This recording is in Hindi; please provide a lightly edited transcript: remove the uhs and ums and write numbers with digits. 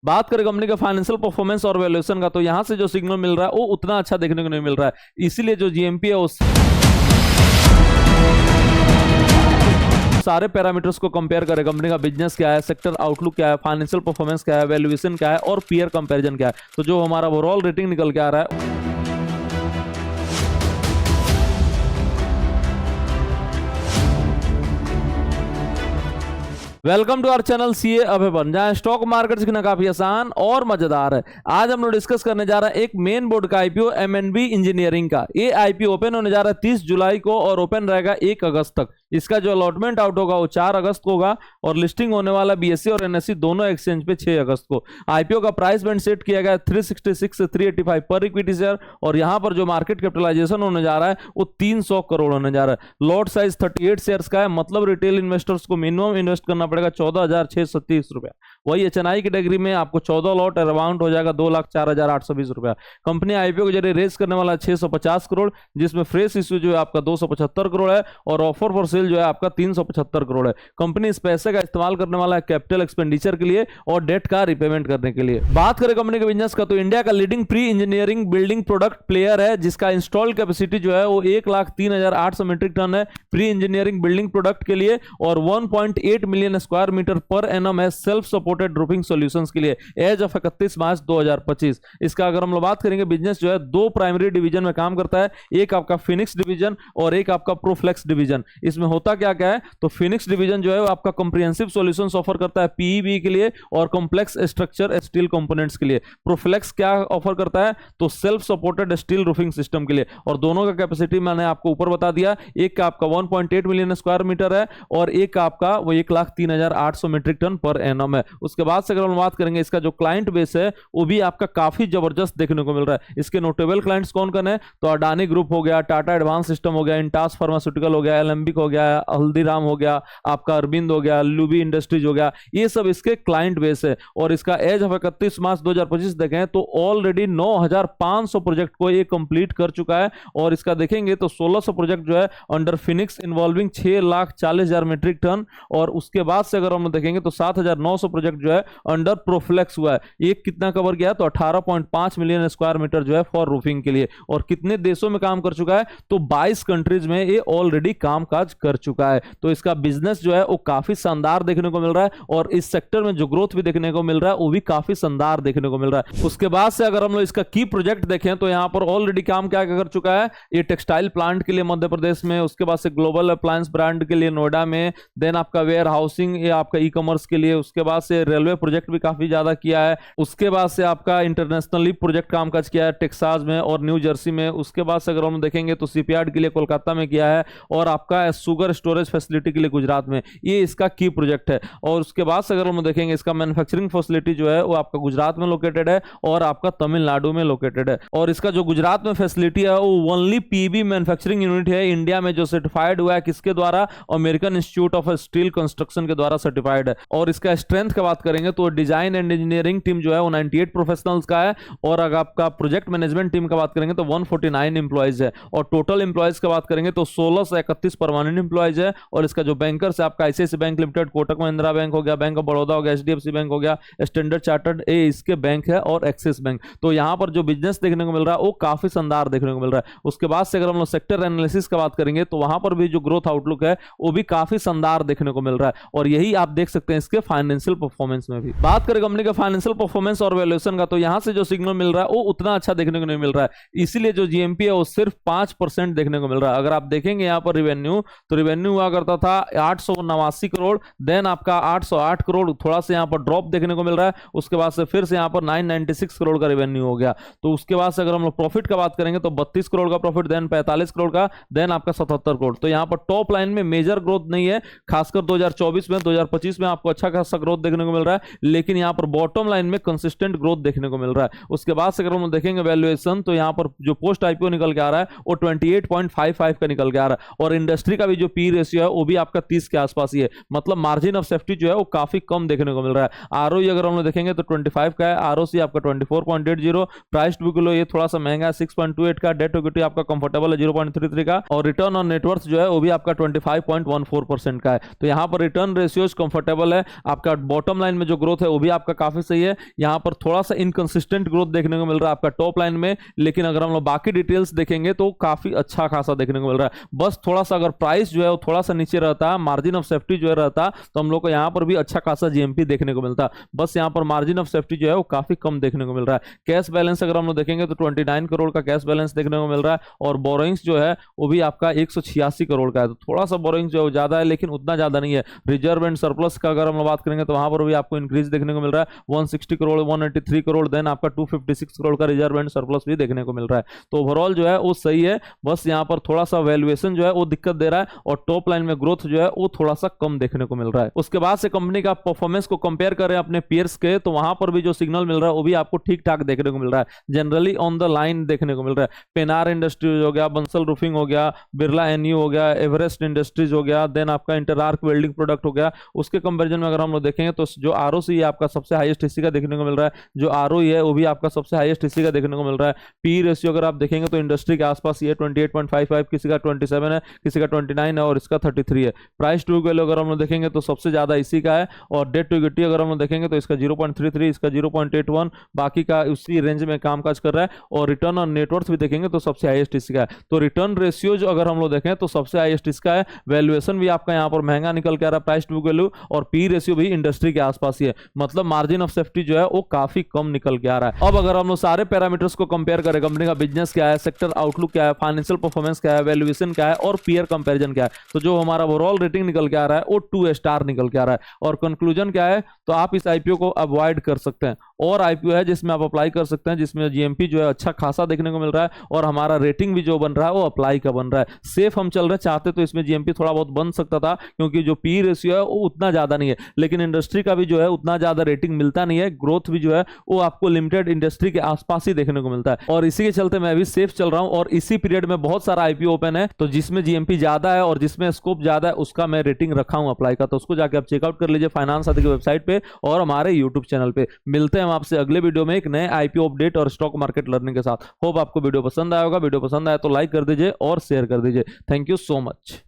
बात करें कंपनी का फाइनेंशियल परफॉर्मेंस और वैल्यूएशन का, तो यहां से जो सिग्नल मिल रहा है वो उतना अच्छा देखने को नहीं मिल रहा है। इसीलिए जो जीएमपी है उस सारे पैरामीटर्स को कंपेयर करें, कंपनी का बिजनेस क्या है, सेक्टर आउटलुक क्या है, फाइनेंशियल परफॉर्मेंस क्या है, वैल्यूएशन क्या है और पीयर कंपैरिजन क्या है, तो जो हमारा ओवरऑल रेटिंग निकल के आ रहा है। Welcome to our channel CA Abhipan, जहां स्टॉक मार्केट सीखना काफी आसान और मजेदार है। आज हम लोग डिस्कस करने जा रहे हैं एक मेन बोर्ड का आईपीओ एमएनबी इंजीनियरिंग का। ये आईपीओ ओपन होने जा रहा है 30 जुलाई को और ओपन रहेगा 1 अगस्त तक। इसका जो अलॉटमेंट आउट होगा वो 4 अगस्त को होगा और लिस्टिंग होने वाला बीएससी और एनएससी दोनों एक्सचेंज पे 6 अगस्त को। आईपीओ का प्राइस बैंड सेट किया गया 366 से 385 पर इक्विटी शेयर और यहां पर जो मार्केट कैपिटलाइजेशन होने जा रहा है वो 300 करोड़ होने जा रहा है। लॉट साइज 38 शेयर्स का है, मतलब रिटेल इन्वेस्टर्स को मिनिमम इन्वेस्ट करना पड़ेगा 14,630 रुपया। वही एचएनआई कैटेगरी में आपको 14 लॉट अराउंड हो जाएगा 2,04,820 रुपया। कंपनी आईपीओ के जरिए रेज करने वाला 650 करोड़, जिसमें फ्रेश इश्यू जो है आपका 275 करोड़ है और ऑफर फॉर सेल जो है आपका 375 करोड़ है। कंपनी इस पैसे का इस्तेमाल करने वाला है कैपिटल एक्सपेंडिचर के लिए और डेट का रिपेमेंट करने के लिए। बात करें कंपनी के बिजनेस का, तो इंडिया का leading pre engineering building product player है, जिसका इंस्टॉल कैपेसिटी जो है वो 1,03,800 मीट्रिक टन है प्री इंजीनियरिंग बिल्डिंग प्रोडक्ट के लिए और 1.8 million square metre per annum है सेल्फ सपोर्टेड रूफिंग सॉल्यूशंस के लिए एज ऑफ 31 मार्च 2025। इसका अगर हम लोग बात करेंगे, बिजनेस जो है 2 प्राइमरी डिवीजन में काम करता है, एक आपका फिनिक्स डिवीजन और एक आपका प्रोफ्लेक्स डिवीजन। इसमें होता क्या क्या है, तो फिनिक्स डिवीजन जो है वो आपका कॉम्प्रिहेंसिव सॉल्यूशंस ऑफर करता है पीईबी के लिए और कॉम्प्लेक्स स्ट्रक्चर स्टील कंपोनेंट्स के लिए। प्रोफ्लेक्स क्या ऑफर करता है, तो self supported steel roofing system के लिए, और दोनों का कैपेसिटी मैंने आपको ऊपर बता दिया। एक का आपका 1.8 मिलियन स्क्वायर मीटर है और एक का आपका वो 1,03,800 मीट्रिक टन पर एनम है। उसके बाद से अगर हम बात करेंगे, इसका जो क्लाइंट बेस है वो भी आपका काफी जबरदस्त देखने को मिल रहा है। इसके नोटेबल क्लाइंट्स कौन कौन है, तो अडानी ग्रुप हो गया, टाटा एडवांस सिस्टम हो गया, इंटास फार्मास्यूटिकल हो गया, एलेंबिक हो गया, हल्दीराम हो गया, आपका अरविंद हो गया, लुबी इंडस्ट्रीज हो गया, ये सब इसके क्लाइंट बेस है। और इसका एज ऑफ 31 मार्च 2025 देखें तो ऑलरेडी 9,500 प्रोजेक्ट को ये कंप्लीट कर चुका है और इसका देखेंगे तो 1,600 प्रोजेक्ट जो है अंडर फिनिक्स इन्वॉल्विंग 6,40,000 मीट्रिक टन, और उसके बाद से अगर हम देखेंगे तो 7,900 प्रोजेक्ट जो है अंडर प्रोफ्लेक्स हुआ है। ये कितना कवर किया, तो 18.5 मिलियन स्क्वायर मीटर जो है फॉर रूफिंग के लिए। और कितने देशों में काम कर चुका है, तो 22 कंट्रीज में ये ऑलरेडी कामकाज कर चुका है। तो इसका बिजनेस जो है वो काफी शानदार देखने को मिल रहा है और इस सेक्टर में जो ग्रोथ भी देखने को मिल रहा है वो भी काफी शानदार देखने को मिल रहा है। उसके बाद से अगर हम लोग इसका की प्रोजेक्ट देखें तो यहां पर ऑलरेडी काम क्या कर चुका है, ये टेक्सटाइल प्लांट के लिए मध्य प्रदेश में, उसके बाद से ग्लोबल अप्लायंस ब्रांड के लिए नोएडा में, देन आपका वेयर हाउसिंग ये आपका ई कॉमर्स के लिए, उसके बाद से रेलवे प्रोजेक्ट भी काफी ज्यादा किया है, उसके बाद से आपका इंटरनेशनली प्रोजेक्ट कामकाज किया है टेक्सास में और न्यू जर्सी में, उसके बाद से अगर हम देखेंगे तो सीपीयार्ड के लिए कोलकाता में किया है और आपका शुगर स्टोरेज फैसिलिटी के लिए गुजरात में, ये इसका की प्रोजेक्ट है। और उसके बाद से अगर हम देखेंगे इसका मैन्युफैक्चरिंग फैसिलिटी जो है वो आपका गुजरात में लोकेटेड है और आपका तमिलनाडु में लोकेटेड है। और इसका जो गुजरात में फैसिलिटी है वो ओनली पीबी मैन्युफैक्चरिंग यूनिट है इंडिया में जो सर्टिफाइड हुआ है, किसके द्वारा, American institute of steel construction के द्वारा सर्टिफाइड है। और इसका स्ट्रेंथ की बात करेंगे तो डिजाइन एंड इंजीनियरिंग टीम जो है वो 98 प्रोफेशनल्स का है और अगर आपका प्रोजेक्ट मैनेजमेंट टीम की बात करेंगे तो 149 इंप्लॉइज है और टोटल इंप्लॉइज की बात करेंगे तो 16 से 31 परमानेंट इंप्लॉइज है। और इसका जो बैंकर्स है आपका ICIC bank limited, Kotak Mahindra bank हो गया, बैंक ऑफ बड़ौदा हो गया, एचडीएफसी बैंक हो गया, स्टैंडर्ड चार्टर्ड ये इसके बैंक है और एक्सिस बैंक। तो यहां पर जो बिजनेस देखने को मिल रहा है वो काफी शानदार देखने को मिल रहा है। उसके बाद से अगर हम लोग सेक्टर एनालिसिस की बात करेंगे तो वहां पर भी जो ग्रोथ आउटलुक है वो भी काफी शानदार देखने को मिल रहा है और यही आप देख सकते हैं इसके फाइनेंशियल परफॉर्मेंस में भी। बात करें कंपनी का फाइनेंशियल परफॉर्मेंस और वैल्यूएशन का, तो यहां से जो सिग्नल मिल रहा है वो उतना अच्छा देखने को नहीं मिल रहा है। इसीलिए जो जीएमपी है वो सिर्फ 5% देखने को मिल रहा है। अगर आप देखेंगे यहाँ पर रिवेन्यू, तो रिवेन्यू हुआ करता था 889 करोड़, देन आपका 808 करोड़, थोड़ा सा यहाँ पर ड्रॉप देखने को मिल रहा है। उसके बाद से फिर से यहाँ पर 996 करोड़ का रिवेन्यू हो गया। तो उसके बाद से अगर हम लोग प्रॉफिट का बात करेंगे तो 32 करोड़ का प्रॉफिट, देन 45 करोड़ का, देन आपका 77 करोड़। तो यहाँ पर टॉप लाइन में मेजर ग्रोथ नहीं है, खासकर 2024 में, 2025 में आपको अच्छा खासा ग्रोथ देखने को मिल रहा है, लेकिन यहाँ पर बॉटम लाइन में कंसिस्टेंट ग्रोथ देखने को मिल रहा है। उसके बाद से अगर हम देखेंगे वैल्यूएशन, तो यहाँ पर जो पोस्ट आईपीओ निकल के आ रहा है वो 28.55 का निकल के आ रहा है और इंडस्ट्री का भी जो पी रेशियो है वो भी आपका 30 के आसपास ही है, मतलब मार्जिन ऑफ सेफ्टी जो है वो काफी कम देखने को मिल रहा है। आरओई अगर हम देखेंगे तो 25 का है, आरओसी आपका 24.80, प्राइस टू बुक ये थोड़ा सा महंगा है 6.28 का, डेट इक्विटी आपका कंफर्टेबल है 0.33 का और रिटर्न ऑन नेटवर्थ जो है वो भी आपका 25.14% का है। तो यहाँ पर रिटर्न रेशियोज कंफर्टेबल है। आपका बॉटम बॉटम लाइन में जो ग्रोथ है वो भी आपका काफी सही है। यहाँ पर थोड़ा सा इनकंसिस्टेंट ग्रोथ देखने को मिल रहा है आपका टॉप लाइन में, लेकिन अगर हम लोग बाकी डिटेल्स देखेंगे तो काफी अच्छा खासा देखने को मिल रहा है। बस थोड़ा सा अगर प्राइस जो है वो थोड़ा सा नीचे रहता, मार्जिन ऑफ सेफ्टी जो है रहता, तो हम लोग को यहाँ पर भी अच्छा खासा जीएमपी देखने को मिलता। बस यहाँ पर मार्जिन ऑफ सेफ्टी जो है वो काफी कम देखने को मिल रहा है। कैश बैलेंस अगर हम लोग देखेंगे तो 29 करोड़ का कैश बैलेंस देखने को मिल रहा है, और बोरोइंग्स जो है वो भी आपका 186 करोड़ का है। तो थोड़ा सा बोरोइंग्स जो है ज्यादा है, लेकिन उतना ज्यादा नहीं है। रिजर्व एंड सरप्लस का अगर हम लोग बात करेंगे तो वहां पर भी आपको इंक्रीज देखने को मिल रहा है, 160 करोड़ 183 करोड़, देन आपका 256 करोड़ का रिजर्व एंड सरप्लस भी देखने को मिल रहा है। तो ओवरऑल जो है वो सही है, बस यहाँ पर थोड़ा सा वैल्यूएशन जो है वो दिक्कत दे रहा है, और टॉप लाइन में ग्रोथ जो है वो थोड़ा सा कम देखने को मिल रहा है। उसके बाद से कंपनी का परफॉर्मेंस को कंपेयर करें अपने पीयर्स के, तो वहां पर भी जो सिग्नल मिल रहा है वो भी आपको ठीक ठाक देखने को मिल रहा है, जनरली ऑन द लाइन देखने को मिल रहा है। पेनार इंडस्ट्रीज हो गया, बंसल रूफिंग हो गया, बिरला एनयू हो गया, एवरेस्ट इंडस्ट्रीज हो गया, देन आपका इंटरआर्क वेल्डिंग प्रोडक्ट हो गया। उसके कंपेरिजन में अगर हम लोग देखेंगे तो जो आरओसी है आपका सबसे हाईएस्ट हिस्से का देखने को मिल रहा है, जो आरओई है वो भी आपका सबसे हाईएस्ट हिस्से का देखने को मिल रहा है। पी रेशियो अगर आप देखेंगे तो इंडस्ट्री के आसपास ये 28.55, किसी का 27 है, किसी का 29 है, और इसका 33 है। प्राइस टू वैल्यू अगर हम लोग देखेंगे तो सबसे ज्यादा इसी का है, और डेट टू इक्विटी अगर हम लोग देखेंगे तो इसका 0.33, इसका 0.81, बाकी का उसी रेंज में कामकाज कर रहा है। और रिटर्न ऑन नेटवर्थ भी देखेंगे तो सबसे हाईएस्ट इसका है। तो रिटर्न रेशियो जो अगर हम लोग देखें तो सबसे हाईएस्ट इसका है। वैल्यूएशन भी आपका यहाँ पर महंगा निकल के आ रहा है, प्राइस टू वैल्यू, और पी रेशियो भी इंडस्ट्री के आसपास ही है, मतलब मार्जिन ऑफ सेफ्टी जो है वो काफी कम निकल के आ रहा है। अब अगर हम लोग सारे पैरामीटर्स को कंपेयर करें, कंपनी का बिजनेस क्या है, सेक्टर आउटलुक क्या है, फाइनेंशियल परफॉर्मेंस क्या है, वैल्यूएशन क्या है, और पीयर कंपैरिजन क्या है, तो जो हमारा ओवरऑल रेटिंग निकल के आ रहा है वो 2 स्टार निकल के आ रहा है। और कंक्लूजन क्या है, तो आप इस आईपीओ को अवॉइड कर सकते हैं। और आईपीओ है जिसमें आप अप्लाई कर सकते हैं, जिसमें जीएमपी जो है अच्छा खासा देखने को मिल रहा है, और हमारा रेटिंग भी जो बन रहा है वो अप्लाई का बन रहा है। सेफ हम चल रहे चाहते तो इसमें जीएमपी थोड़ा बहुत बन सकता था, क्योंकि जो पी रेशियो है वो उतना ज्यादा नहीं है, लेकिन इंडस्ट्री का भी जो है उतना ज्यादा रेटिंग मिलता नहीं है। ग्रोथ भी जो है वो आपको लिमिटेड इंडस्ट्री के आसपास ही देखने को मिलता है, और इसी के चलते मैं भी सेफ चल रहा हूं। और इसी पीरियड में बहुत सारा आईपीओ ओपन है, तो जिसमें जीएमपी ज्यादा है और जिसमें स्कोप ज्यादा है उसका मैं रेटिंग रखा हूं अप्लाई का, तो उसको जाके आप चेकआउट कर लीजिए फाइनेंस साथी की वेबसाइट पे और हमारे यूट्यूब चैनल पे। मिलते हैं हम आपसे अगले वीडियो में एक नए आईपीओ अपडेट और स्टॉक मार्केट लर्निंग के साथ। होप आपको वीडियो पसंद आया होगा। वीडियो पसंद आया तो लाइक कर दीजिए और शेयर कर दीजिए। Thank you so much.